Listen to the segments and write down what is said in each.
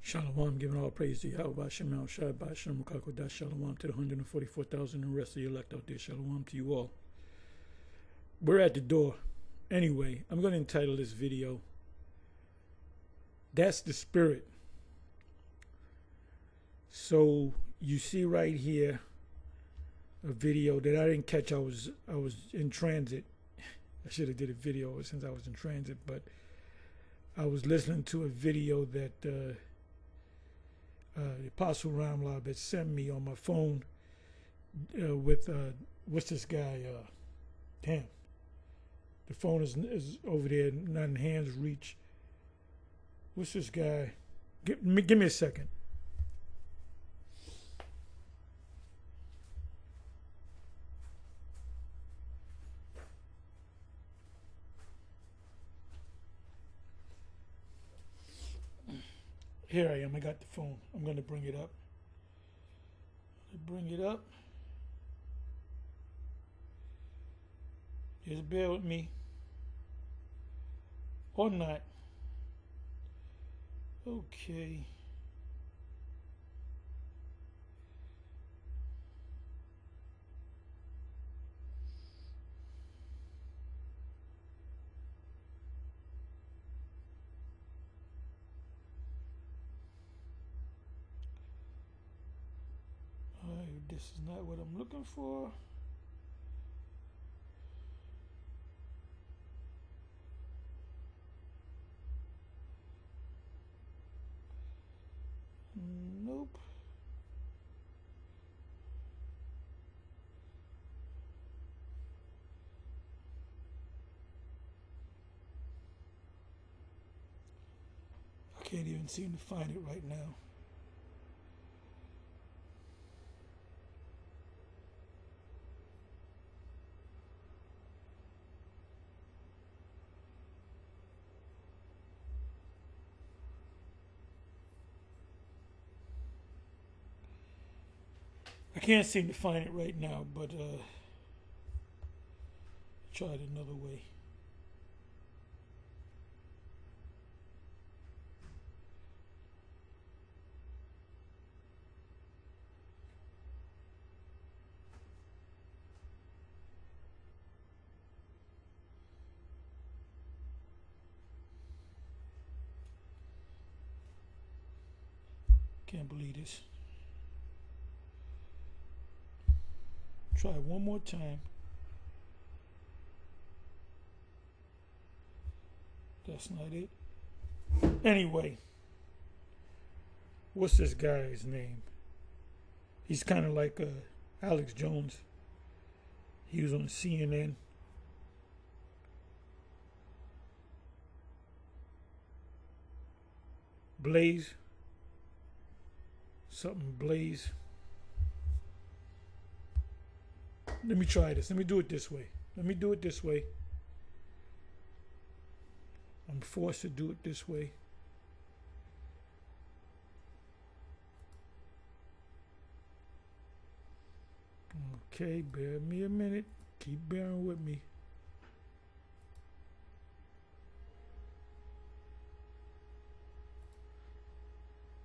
Shalom, giving all praise to Yahweh, Shemel, Shabbat, Shem, Kakodash, Shalom to the 144,000 and the rest of the elect out there. Shalom to you all. We're at the door. Anyway, I'm going to entitle this video, That's the Spirit. So you see right here a video that I didn't catch. I was in transit. I should have did a video since I was in transit, but I was listening to a video that the Apostle Ramlab had sent me on my phone with what's this guy? Damn, the phone is over there, not in hand's reach. What's this guy? Give me a second. Here I am. I got the phone. I'm going to bring it up. Just bear with me. Or not. Okay. This is not what I'm looking for. Nope. I can't even seem to find it right now. I can't seem to find it right now, but try it another way. Can't believe this. Try one more time. That's not it. Anyway, what's this guy's name? He's kind of like Alex Jones. He was on CNN. Blaze. Something Blaze. Let me try this. Let me do it this way. I'm forced to do it this way. Okay, bear me a minute. Keep bearing with me.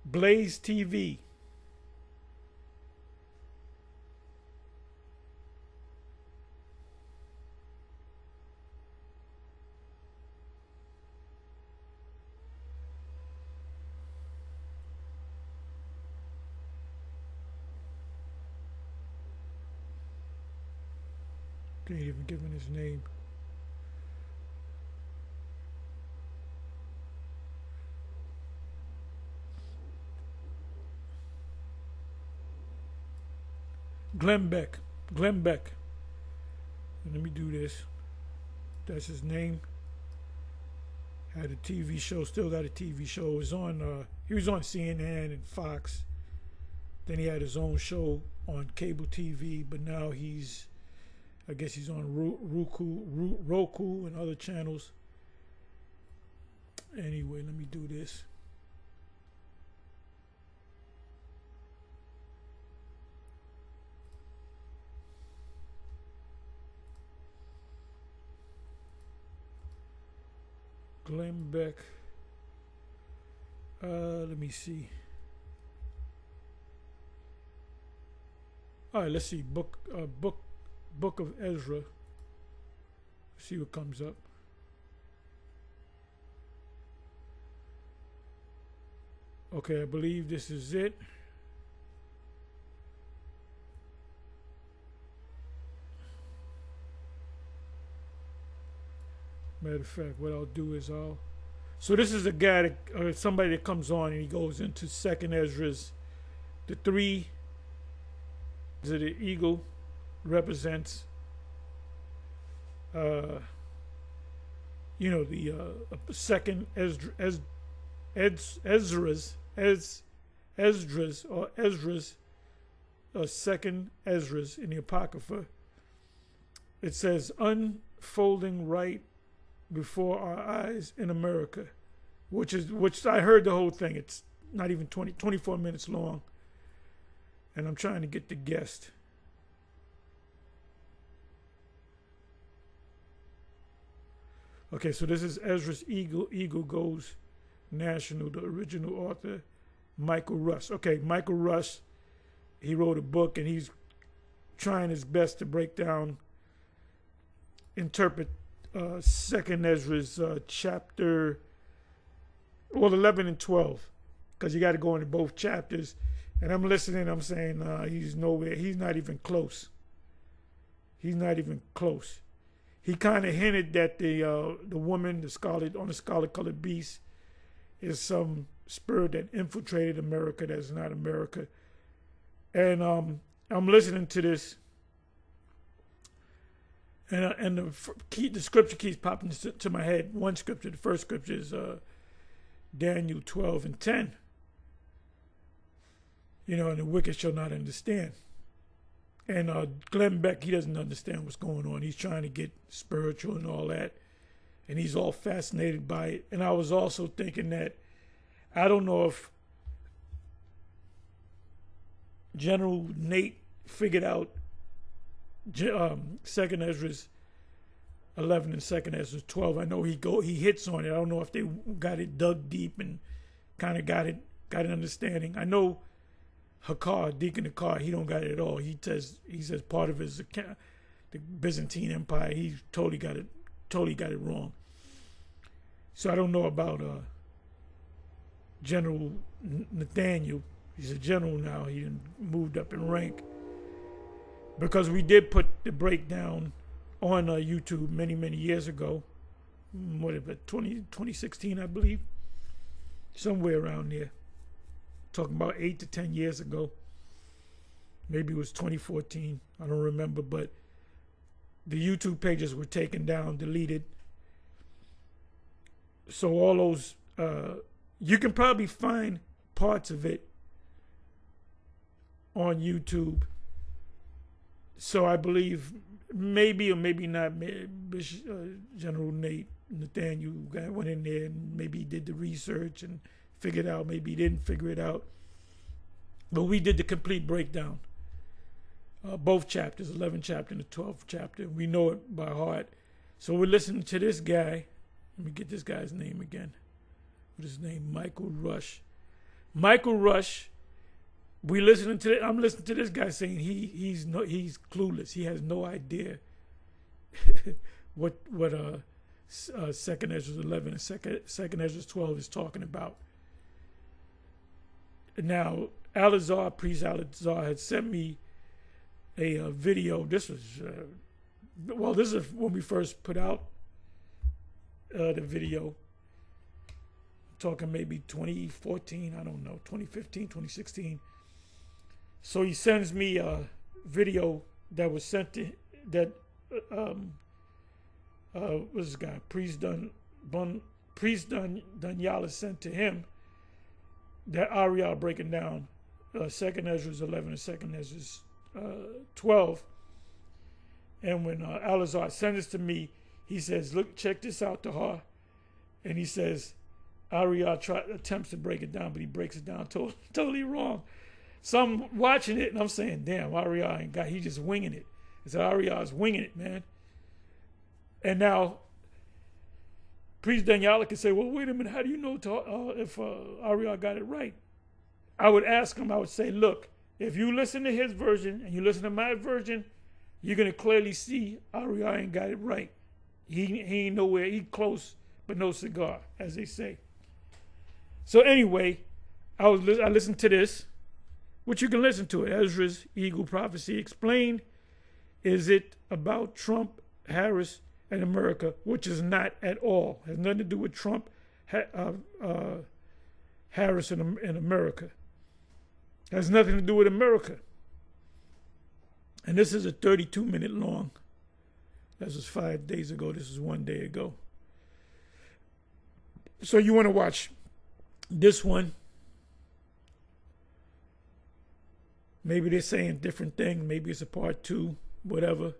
Blaze TV. Can't even give him his name. Glen Beck. Let me do this. That's his name. Had a TV show, still got a TV show. It was on, he was on CNN and Fox. Then he had his own show on cable TV, but now I guess he's on Roku and other channels. Anyway, let me do this. Glen Beck. Let me see. All right, let's see. Book of Ezra. See what comes up. Okay, I believe this is it. Matter of fact, what I'll do is so this is a guy that, somebody that comes on and he goes into Second Ezra's, the three. The eagle represents, the second Ezra's second Ezra's in the Apocrypha. It says unfolding right before our eyes in America, which I heard the whole thing. It's not even 24 minutes long. And I'm trying to get the guest. Okay, so this is Ezra's Eagle. Eagle Goes National, the original author, Michael Rush. Okay, Michael Rush, he wrote a book and he's trying his best to break down, interpret Second Ezra's chapter, 11 and 12, because you got to go into both chapters. And I'm listening, I'm saying, he's nowhere. He's not even close. He's not even close. He kind of hinted that the woman, the scarlet-colored beast, is some spirit that infiltrated America that's not America. And I'm listening to this, and the scripture keeps popping to my head. One scripture, the first scripture is Daniel 12 and 10. And the wicked shall not understand. And Glen Beck, he doesn't understand what's going on. He's trying to get spiritual and all that. And he's all fascinated by it. And I was also thinking that, I don't know if General Nate figured out Second Ezra's 11 and Second Ezra's 12. I know he hits on it. I don't know if they got it dug deep and kind of got an understanding. I know Hakar, Deacon Hakar, he don't got it at all. He says part of his account, the Byzantine Empire, he totally got it wrong. So I don't know about General Nathaniel. He's a general now. He moved up in rank. Because we did put the breakdown on YouTube many, many years ago. Whatever, 2016, I believe. Somewhere around there. Talking about 8 to 10 years ago. Maybe it was 2014. I don't remember, but the YouTube pages were taken down, deleted. So all those, you can probably find parts of it on YouTube. So I believe maybe or maybe not, General Nathaniel went in there and maybe he did the research and figured out, maybe he didn't figure it out. But we did the complete breakdown. Both chapters, 11th chapter and the 12th chapter. We know it by heart. So we're listening to this guy. Let me get this guy's name again. What is his name? Michael Rush. Michael Rush. I'm listening to this guy saying he's clueless. He has no idea what Second Ezra 11 and Second Ezra 12 is talking about. Now, Priest Alazar had sent me a video. This was, this is when we first put out the video. Talking maybe 2014, I don't know, 2015, 2016. So he sends me a video that was sent to, what's this guy? Priest Dunyala sent to him that Ariel breaking down Second Ezra's 11 and Second Ezra's 12. And when Alazar sends this to me, he says, look, check this out, Tahar. And he says, Ariel attempts to break it down, but he breaks it down totally wrong. So I'm watching it and I'm saying, damn, Ariel he's just winging it. I said, Ariel's winging it, man. And now, Priest Daniela can say, well, wait a minute, how do you know if Ariel got it right? I would ask him, I would say, look, if you listen to his version and you listen to my version, you're going to clearly see Ariel ain't got it right. He ain't nowhere, he close, but no cigar, as they say. So anyway, I listened to this, which you can listen to it. Ezra's Eagle Prophecy Explained. Is it about Trump, Harris, and America? Which is not at all. Has nothing to do with Trump, Harris, and America. Has nothing to do with America. And this is a 32-minute long. This was 5 days ago. This is 1 day ago. So you want to watch this one. Maybe they're saying different things. Maybe it's a part 2, whatever.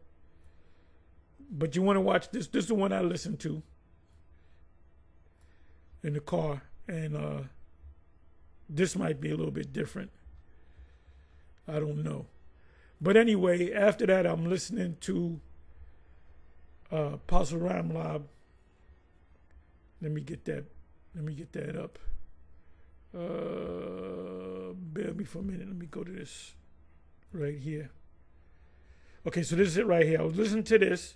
But you want to watch this. This is the one I listened to in the car. And this might be a little bit different. I don't know. But anyway, after that, I'm listening to Apostle Ramlab. Let me get that up. Bear with me for a minute. Let me go to this right here. Okay, so this is it right here. I was listening to this.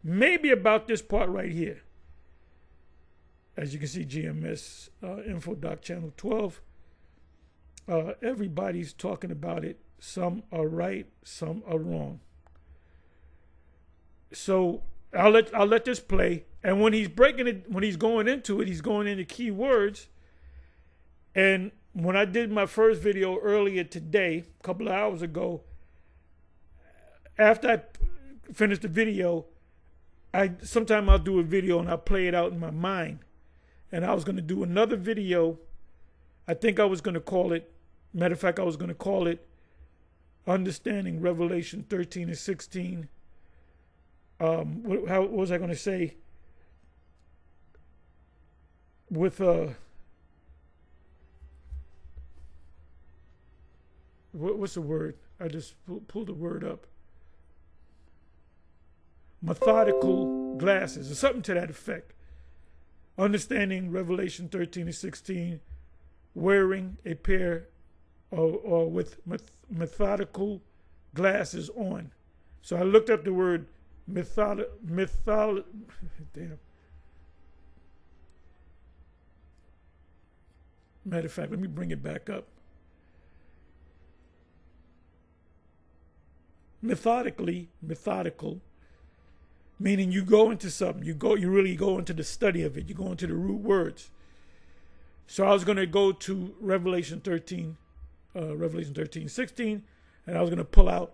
Maybe about this part right here. As you can see, GMS InfoDoc Channel 12. Everybody's talking about it. Some are right, some are wrong. So I'll let this play. And when he's breaking it, when he's going into it, he's going into key words. And when I did my first video earlier today, a couple of hours ago, after I finished the video, sometimes I'll do a video and I'll play it out in my mind. And I was going to do another video. I think I was going to call it, matter of fact, I was going to call it Understanding Revelation 13 and 16. What was I going to say? With what's the word? I just pulled the word up. Methodical glasses, or something to that effect. Understanding Revelation 13 and 16, wearing a pair or with methodical glasses on. So I looked up the word damn. Matter of fact, let me bring it back up. Methodical, meaning you go into something, you really go into the study of it, you go into the root words. So I was going to go to Revelation 13, 16, and I was going to pull out,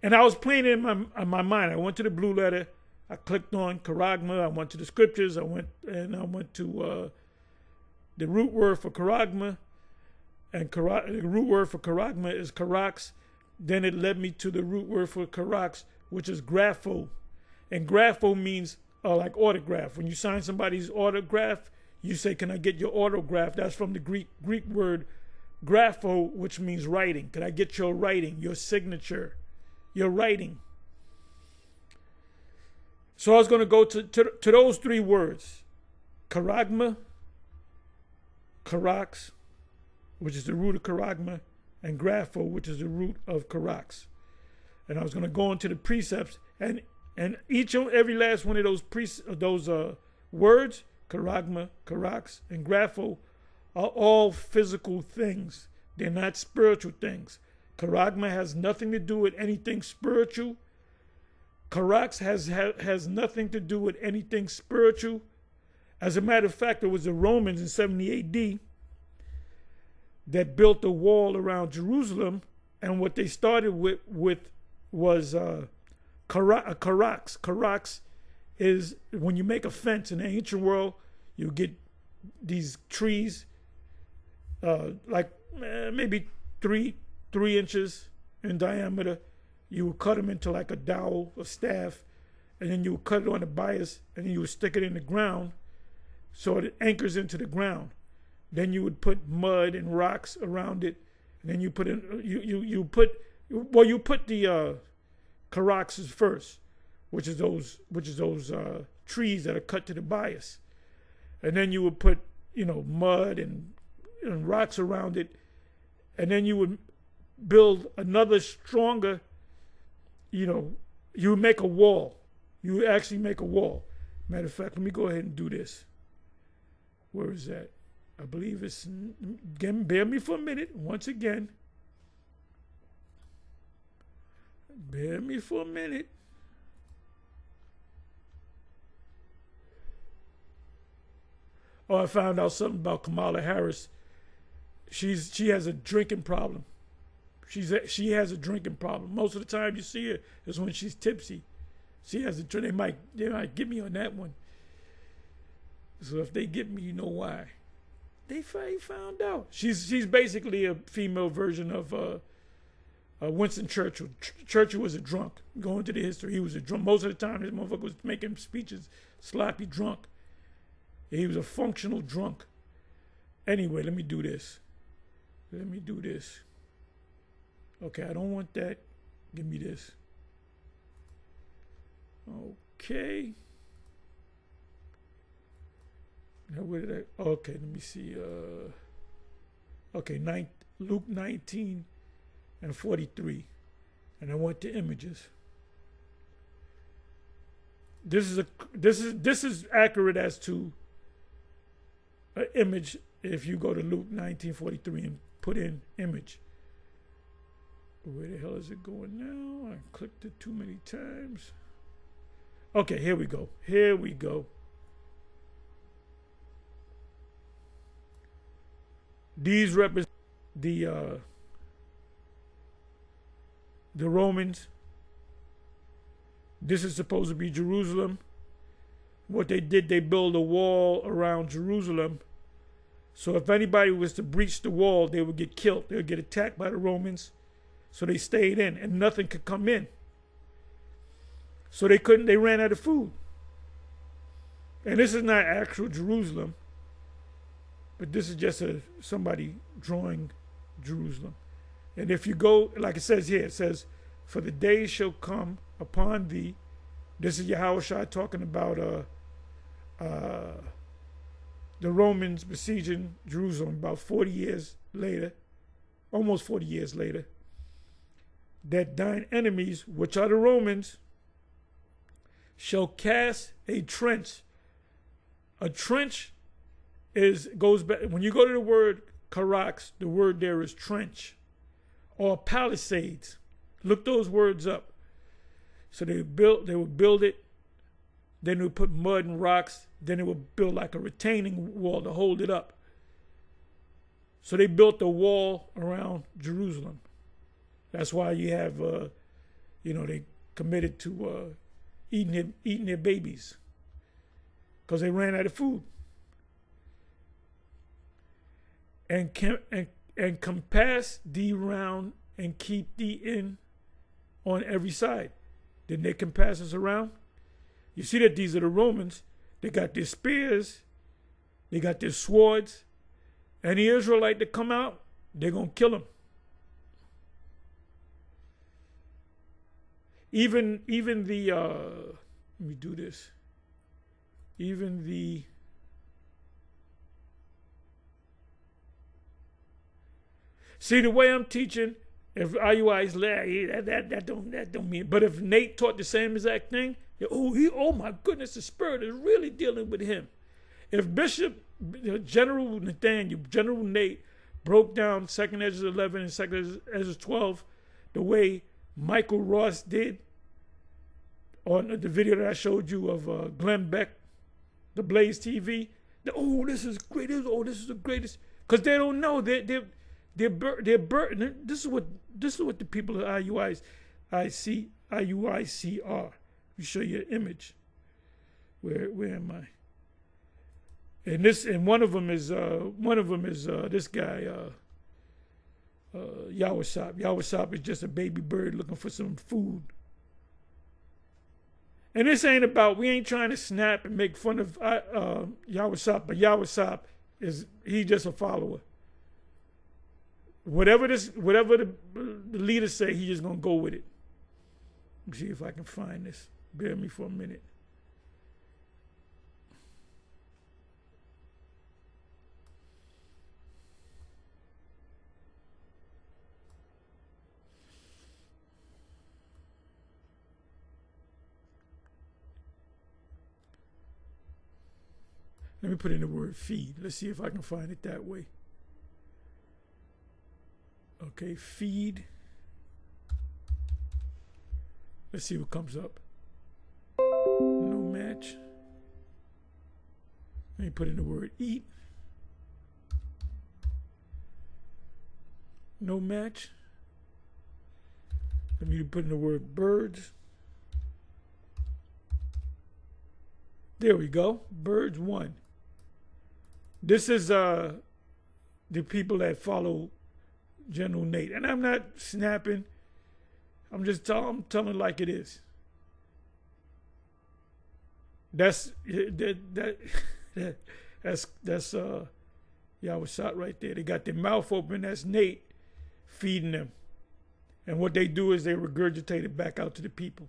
and I was playing it in my mind. I went to the blue letter, I clicked on Kuraga, I went to the scriptures, I went to the root word for Kuraga, and the root word for Kuraga is karax. Then it led me to the root word for karax, which is grapho. And grapho means like autograph. When you sign somebody's autograph, you say, can I get your autograph? That's from the Greek word grapho, which means writing. Can I get your writing, your signature, your writing? So I was going to go to those three words. Karagma, karax, which is the root of Kuraga, and grapho, which is the root of karax. And I was going to go into the precepts, and every last one of those words, Kuraga, karax, and grapho, are all physical things. They're not spiritual things. Kuraga has nothing to do with anything spiritual. Karax has nothing to do with anything spiritual. As a matter of fact, it was the Romans in 70 AD that built a wall around Jerusalem, and what they started with was karax. Karax is when you make a fence in the ancient world, you get these trees like maybe three inches in diameter. You would cut them into like a dowel, a staff, and then you would cut it on the bias, and then you would stick it in the ground so it anchors into the ground. Then you would put mud and rocks around it, and then you put the karaxes first, which is those trees that are cut to the bias, and then you would put, mud and rocks around it, and then you would build another stronger, you would make a wall. You would actually make a wall. Matter of fact, let me go ahead and do this. Where is that? I believe it's, again, bear me for a minute, once again. Bear me for a minute. Oh, I found out something about Kamala Harris. She has a drinking problem. She has a drinking problem. Most of the time you see her is when she's tipsy. She has a drink. They might get me on that one. So if they get me, you know why. They found out. She's basically a female version of Winston Churchill. Churchill was a drunk. Going to the history, he was a drunk. Most of the time, this motherfucker was making speeches sloppy drunk. He was a functional drunk. Anyway, let me do this. Okay, I don't want that. Give me this. Okay. Now where did I? Okay, let me see. Okay, Luke 19 and 43, and I want the images. This is accurate as to an image. If you go to Luke 19:43 and put in image. Where the hell is it going now? I clicked it too many times. Okay, here we go. These represent the Romans. This is supposed to be Jerusalem. What they did, they built a wall around Jerusalem. So if anybody was to breach the wall, they would get killed. They would get attacked by the Romans. So they stayed in, and nothing could come in. So they ran out of food. And this is not actual Jerusalem, but this is just somebody drawing Jerusalem. And if you go, like it says here, it says, for the days shall come upon thee. This is Yahushua talking about the Romans besieging Jerusalem about 40 years later, almost 40 years later, that thine enemies, which are the Romans, shall cast a trench. A trench goes back, when you go to the word Kuraga, the word there is trench or palisades. Look those words up. So they would build it, then they would put mud and rocks, then they would build like a retaining wall to hold it up. So they built a wall around Jerusalem. That's why you have, they committed to eating their babies because they ran out of food. And compass thee round and keep thee in on every side. Didn't they compass us around? You see that these are the Romans. They got their spears, they got their swords. Any Israelite that come out, they're going to kill them. Even the, let me do this. Even the, see the way I'm teaching, if IUI's that don't mean, but if Nate taught the same exact thing, oh my goodness, the Spirit is really dealing with him. If Bishop, General Nathaniel, General Nate broke down 2nd Ezra 11 and 2nd Ezra 12 the way Michael Ross did on the video that I showed you of Glen Beck, the Blaze TV, this is great, this is the greatest, because they don't know they're burdened. This is what the people at IUIC are. You show you an image. Where am I? And one of them is this guy Yawasop. Yawasop is just a baby bird looking for some food. And this ain't about, we ain't trying to snap and make fun of Yawasop, but Yawasop he's just a follower. Whatever the leaders say, he's just gonna go with it. Let me see if I can find this. Bear me for a minute. Let me put in the word feed. Let's see if I can find it that way. Okay, feed. Let's see what comes up. No match. Let me put in the word eat. No match. Let me put in the word birds. There we go. Birds 1. This is the people that follow General Nate. And I'm not snapping. I'm just telling like it is. That's y'all was shot right there. They got their mouth open. That's Nate feeding them. And what they do is they regurgitate it back out to the people.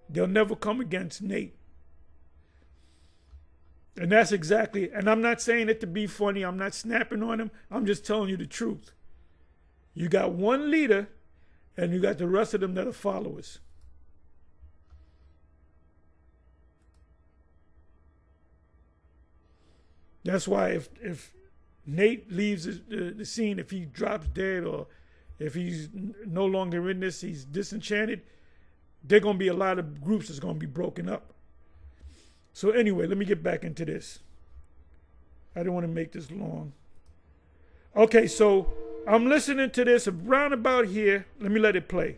They'll never come against Nate. And that's exactly, and I'm not saying it to be funny. I'm not snapping on him. I'm just telling you the truth. You got one leader and you got the rest of them that are followers. That's why if Nate leaves the scene, if he drops dead or if he's no longer in this, he's disenchanted, there are going to be a lot of groups that's going to be broken up. So anyway, let me get back into this. I don't want to make this long. Okay, so I'm listening to this around about here. Let me let it play.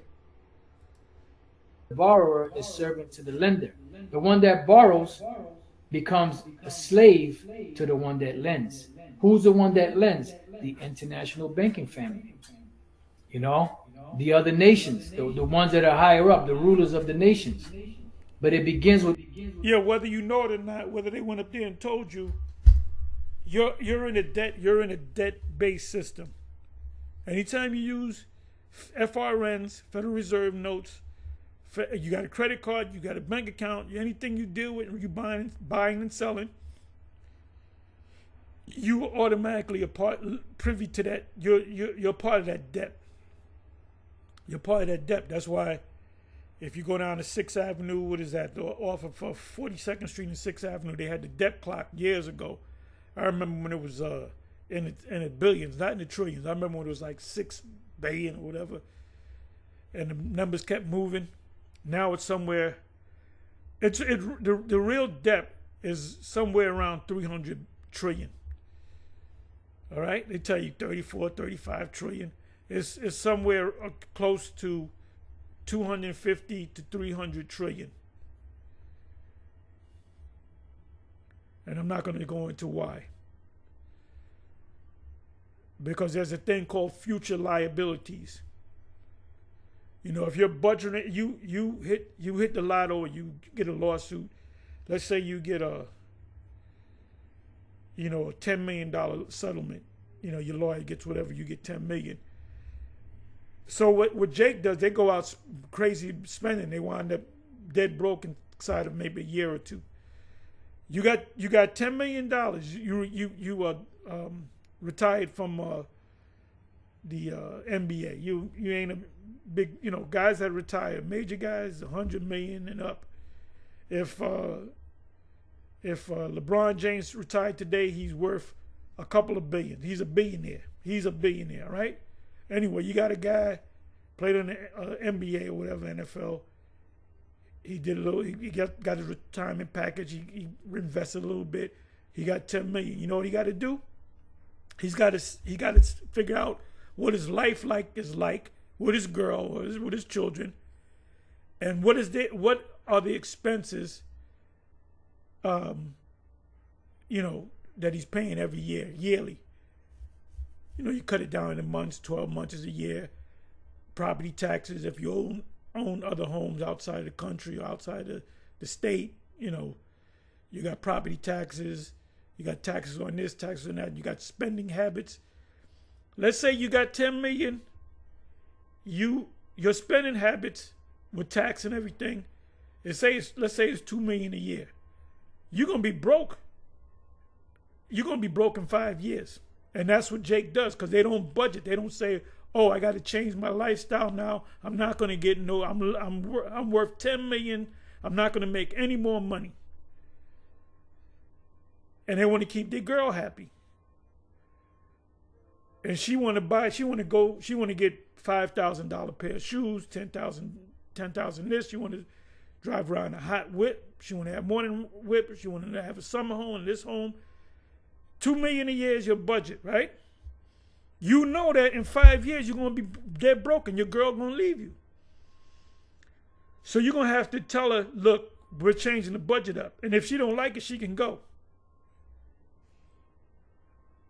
The borrower is servant to the lender. The one that borrows becomes a slave to the one that lends. Who's the one that lends? The international banking family. You know, the other nations, the ones that are higher up, the rulers of the nations. But it begins with... Yeah, whether you know it or not, whether they went up there and told you, you're in a debt-based system. Anytime you use FRNs, Federal Reserve notes, you got a credit card, you got a bank account, anything you deal with, you buying and selling, you automatically are privy to that. You're part of that debt. You're part of that debt. That's why if you go down to 6th Avenue, what is that? Off of 42nd Street and 6th Avenue, they had the debt clock years ago. I remember when it was in the billions, not in the trillions. I remember when it was like 6 billion or whatever. And the numbers kept moving. Now it's somewhere, the real debt is somewhere around 300 trillion. All right? They tell you 34, 35 trillion. It's somewhere close to 250 to 300 trillion. And I'm not going to go into why. Because there's a thing called future liabilities. You know, if you're budgeting, you hit the lotto or you get a lawsuit. Let's say you get a $10 million settlement. You know, your lawyer gets whatever, you get 10 million. So what Jake does, they go out crazy spending. They wind up dead broke inside of maybe a year or two. You got $10 million. You retired from the NBA. You ain't a big, guys that retire, major guys, 100 million and up. If LeBron James retired today, he's worth a couple of billion. He's a billionaire, right? Anyway, you got a guy played in the NBA or whatever, NFL. He did a little. He got his retirement package. He invested a little bit. He got 10 million. You know what he got to do? He got to figure out what his life is like with his girl or with his children, and what are the expenses, that he's paying every year, yearly. You cut it down into months. 12 months is a year. Property taxes, if you own other homes outside of the country or outside of the state, you got property taxes. You got taxes on this, taxes on that. You got spending habits. Let's say you got 10 million. Your spending habits with tax and everything, let's say it's 2 million a year. You're gonna be broke. You're gonna be broke in 5 years. And that's what Jake does, because they don't budget. They don't say, "Oh, I got to change my lifestyle now. I'm not going to get I'm worth 10 million. I'm not going to make any more money." and they want to keep their girl happy. And she want to get $5,000 pair of shoes, 10,000 this. She want to drive around a hot whip. She want to have morning whip. She want to have a summer home and this home. $2 million a year is your budget, right? You know that in 5 years you're going to be dead broke and your girl going to leave you. So you're going to have to tell her, look, we're changing the budget up. And if she don't like it, she can go.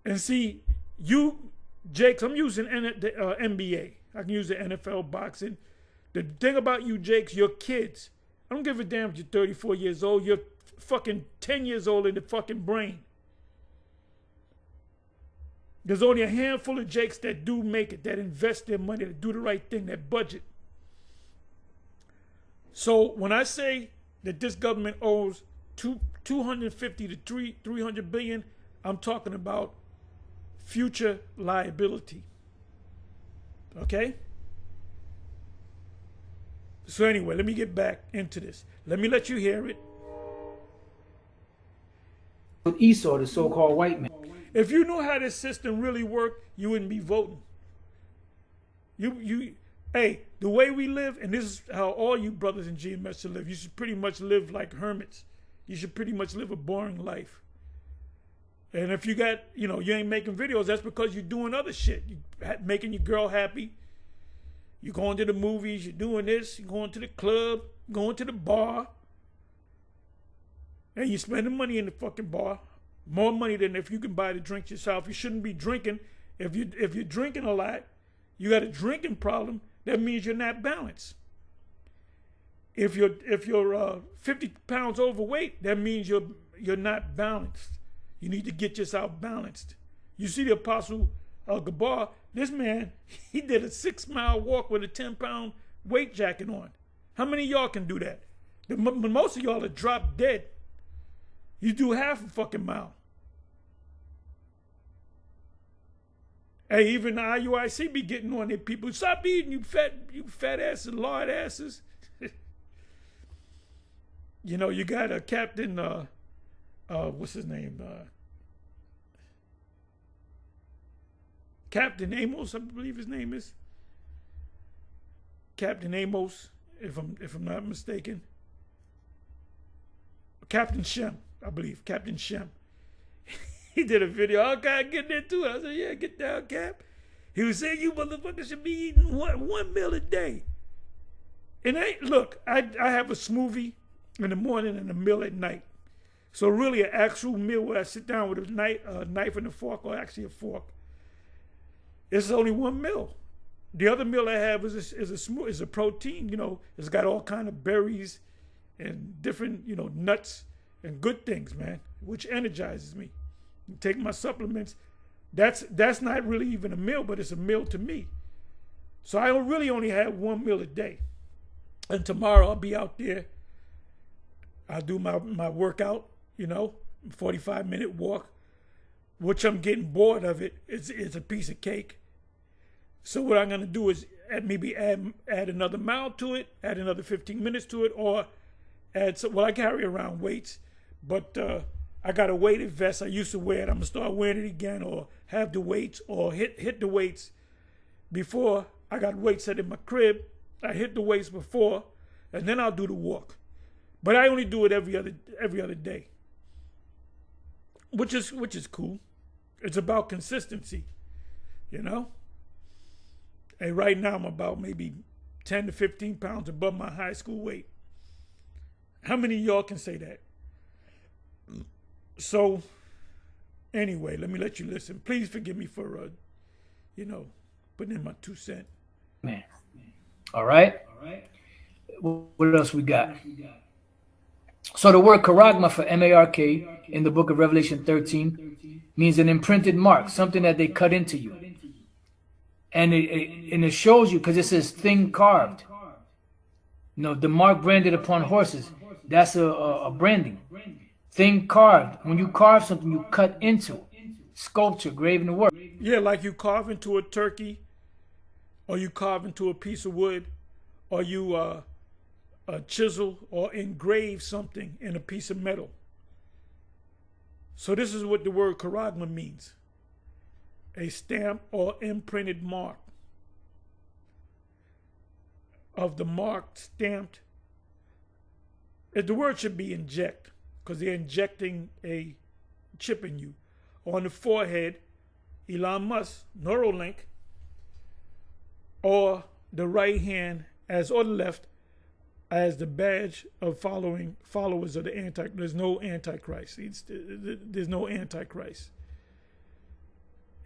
And see, you, Jakes, I'm using the NBA. I can use the NFL, boxing. The thing about you, Jakes, your kids, I don't give a damn if you're 34 years old. You're fucking 10 years old in the fucking brain. There's only a handful of Jakes that do make it, that invest their money, that do the right thing, that budget. So when I say that this government owes 250 to 300 billion, I'm talking about future liability. Okay? So anyway, let me get back into this. Let me let you hear it. With Esau, the so-called white man. If you knew how this system really worked, you wouldn't be voting. Hey, the way we live, and this is how all you brothers in GMS should live. You should pretty much live like hermits. You should pretty much live a boring life. And if you got, you ain't making videos, that's because you're doing other shit. You're making your girl happy. You're going to the movies. You're doing this. You're going to the club. Going to the bar. And you're spending money in the fucking bar. More money than if you can buy the drink yourself. You shouldn't be drinking. If you're drinking a lot, you got a drinking problem. That means you're not balanced. If you're 50 pounds overweight, that means you're not balanced. You need to get yourself balanced. You see the Apostle Gabar, this man, he did a 6-mile walk with a 10-pound weight jacket on. How many of y'all can do that? Most of y'all are drop dead. You do half a fucking mile. Hey, even the IUIC be getting on their people. Stop eating, you fat asses, lard asses. You got a Captain, what's his name? Captain Amos, I believe his name is. Captain Amos, if I'm not mistaken. Captain Shem, I believe. Captain Shem. He did a video. I gotta get there too. I said, yeah, get down, Cap. He was saying you motherfuckers should be eating one meal a day. And look, I have a smoothie in the morning and a meal at night. So really an actual meal where I sit down with a knife and a fork, or actually a fork. It's only one meal. The other meal I have is a protein. It's got all kind of berries and different nuts and good things, man, which energizes me. Take my supplements. That's not really even a meal, but it's a meal to me. So I really only have one meal a day. And tomorrow I'll be out there. I'll do my workout, 45-minute walk, which I'm getting bored of it. It's a piece of cake. So what I'm going to do is maybe add another mile to it, add another 15 minutes to it, or I carry around weights, but I got a weighted vest. I used to wear it. I'm going to start wearing it again, or have the weights, or hit the weights before. I got weights set in my crib. I hit the weights before, and then I'll do the walk. But I only do it every other day, which is cool. It's about consistency, And right now I'm about maybe 10 to 15 pounds above my high school weight. How many of y'all can say that? So, anyway, let me let you listen. Please forgive me for, putting in my 2 cents. Man. All right. What else we got? So the word Kuraga for M-A-R-K in the book of Revelation 13 means an imprinted mark, something that they cut into you. And it shows you, because it says thing carved. The mark branded upon horses, that's a branding. Thing carved. When you carve something, you cut into. Sculpture, graven work. Yeah, like you carve into a turkey, or you carve into a piece of wood, or you chisel or engrave something in a piece of metal. So this is what the word Kuraga means. A stamp or imprinted mark. Of the mark stamped. The word should be inject, because they're injecting a chip in you. On the forehead, Elon Musk, Neuralink, or the right hand or the left as the badge of followers of the Antichrist. There's no Antichrist. There's no Antichrist.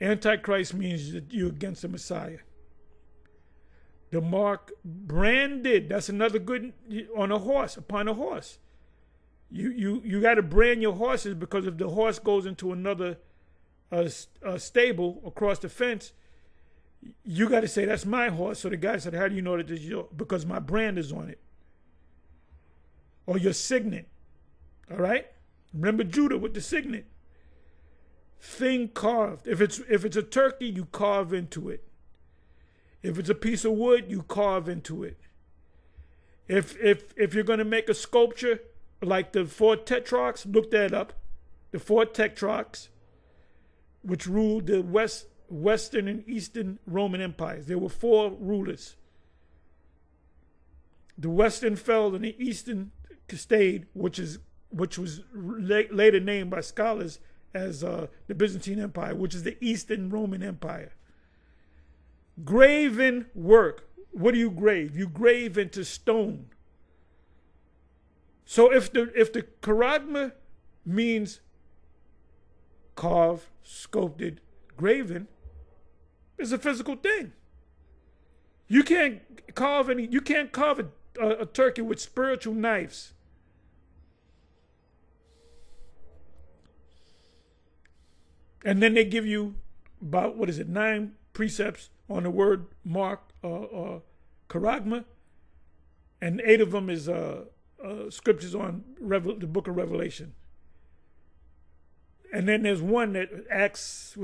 Antichrist means that you're against the Messiah. The mark branded, that's another good, on a horse, upon a horse. You got to brand your horses, because if the horse goes into another stable across the fence, you got to say, that's my horse. So the guy said, how do you know that this is yours? Because my brand is on it. Or your signet. All right? Remember Judah with the signet. Thing carved. If it's a turkey, you carve into it. If it's a piece of wood, you carve into it. If you're going to make a sculpture like the four tetrarchs, look that up. The four tetrarchs, which ruled the Western and Eastern Roman empires. There were four rulers. The Western fell and the Eastern stayed, which was later named by scholars as the Byzantine Empire, which is the Eastern Roman Empire. Graven work. What do you grave? You grave into stone. So if the Kuraga means carved, sculpted, graven, it's a physical thing. You can't carve a turkey with spiritual knives. And then they give you about, 9 precepts on the word mark, Kuraga, and 8 of them is scriptures on the book of Revelation. And then there's one that Acts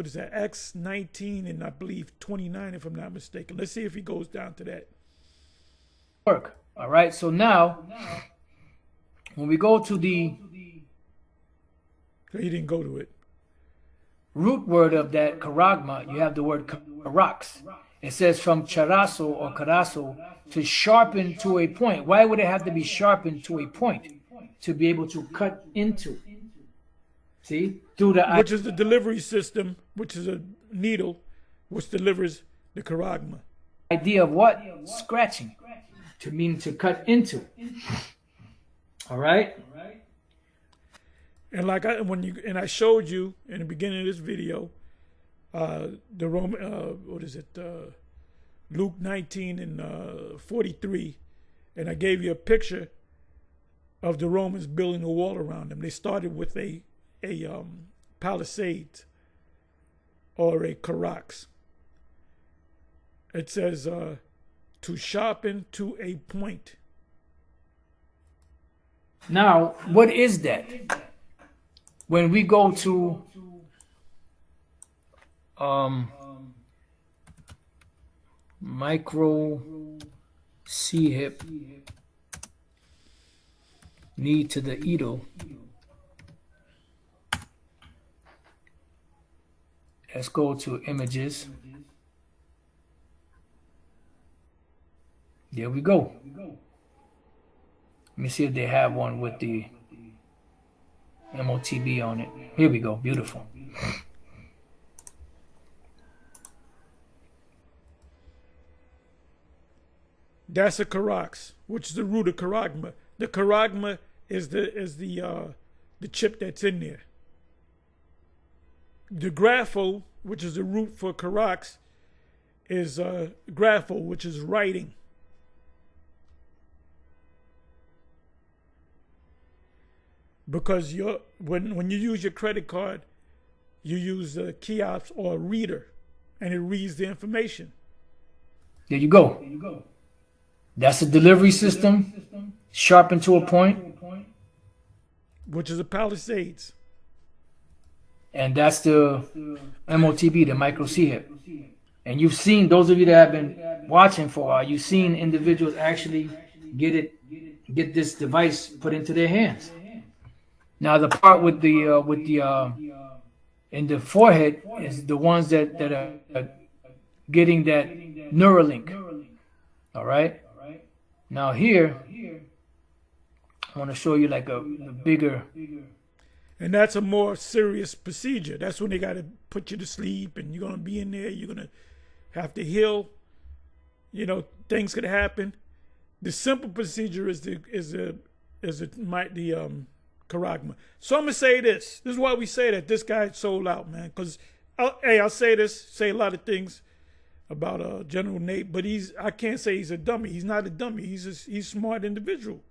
19 and I believe 29, if I'm not mistaken. Let's see if he goes down to that. Work. All right. So now, when we go to the he didn't go to it. Root word of that Kuraga, you have the word karax. It says from charaso or karaso, to sharpen to a point. Why would it have to be sharpened to a point? To be able to cut into. See? Which is the delivery system, which is a needle, which delivers the Kuraga. Idea of what? Scratching. To mean to cut into. All right? And I showed you in the beginning of this video, the Roman, Luke 19 and 43, and I gave you a picture of the Romans building a wall around them. They started with a palisade or a karax. It says to sharpen to a point. Now, what is that? When we go to micro C-hip, knee to the idol, let's go to images. There we go. Let me see if they have one with the MOTB on it. Here we go. Beautiful. That's a karax, which is the root of Kuraga. The Kuraga is the chip that's in there. The grapho, which is the root for karax, is grapho, which is writing. Because when you use your credit card, you use a kiosk or a reader, and it reads the information. There you go. That's a delivery system, sharpened to a point. Which is a palisades. And that's the MOTB, the micro C-hip. And you've seen, those of you that have been watching for a while, you've seen individuals actually get this device put into their hands. Now the part with the in the forehead is the ones that are getting that Neuralink. All right. Now here, I want to show you like a bigger. And that's a more serious procedure. That's when they got to put you to sleep, and you're gonna be in there. You're gonna have to heal. You know, things could happen. The simple procedure is the Kuraga. So I'm gonna say this. This is why we say that this guy sold out, man. Because I'll say this, say a lot of things about General Nate, but I can't say he's a dummy. He's not a dummy. He's a smart individual.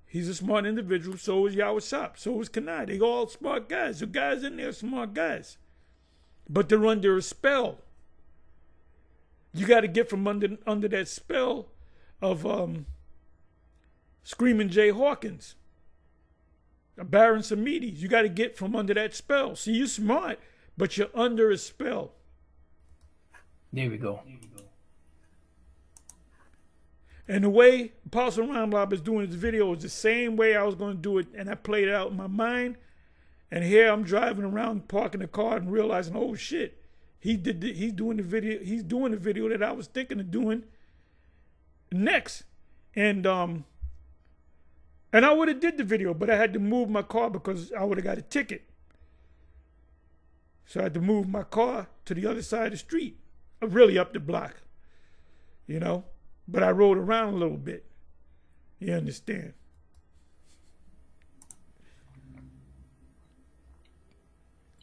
He's a smart individual. So is Yahweh Shop. So is Kanai. They all smart guys. The guys in there are smart guys. But they're under a spell. You got to get from under that spell of Screaming Jay Hawkins, Baron Samides. You got to get from under that spell. See, you're smart, but you're under a spell. There we go. And the way Apostle Ramlab is doing this video is the same way I was going to do it, and I played it out in my mind. And here I'm driving around, parking the car, and realizing, oh shit, he's doing the video that I was thinking of doing next. And I would have did the video, but I had to move my car because I would have got a ticket. So I had to move my car to the other side of the street, really up the block, you know. But I rode around a little bit. You understand?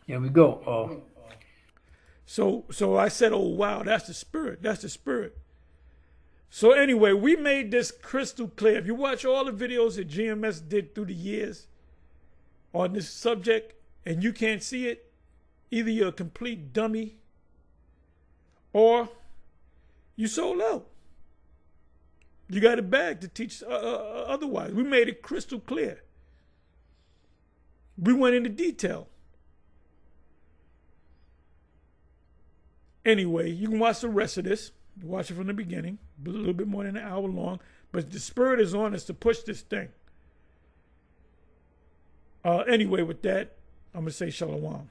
Here we go. So I said, oh, wow, that's the spirit. That's the spirit. So anyway, we made this crystal clear. If you watch all the videos that GMS did through the years on this subject and you can't see it, either you're a complete dummy or you sold out. You got a bag to teach otherwise. We made it crystal clear. We went into detail. Anyway, you can watch the rest of this. Watch it from the beginning. A little bit more than an hour long. But the spirit is on us to push this thing. Anyway, with that, I'm going to say shalom.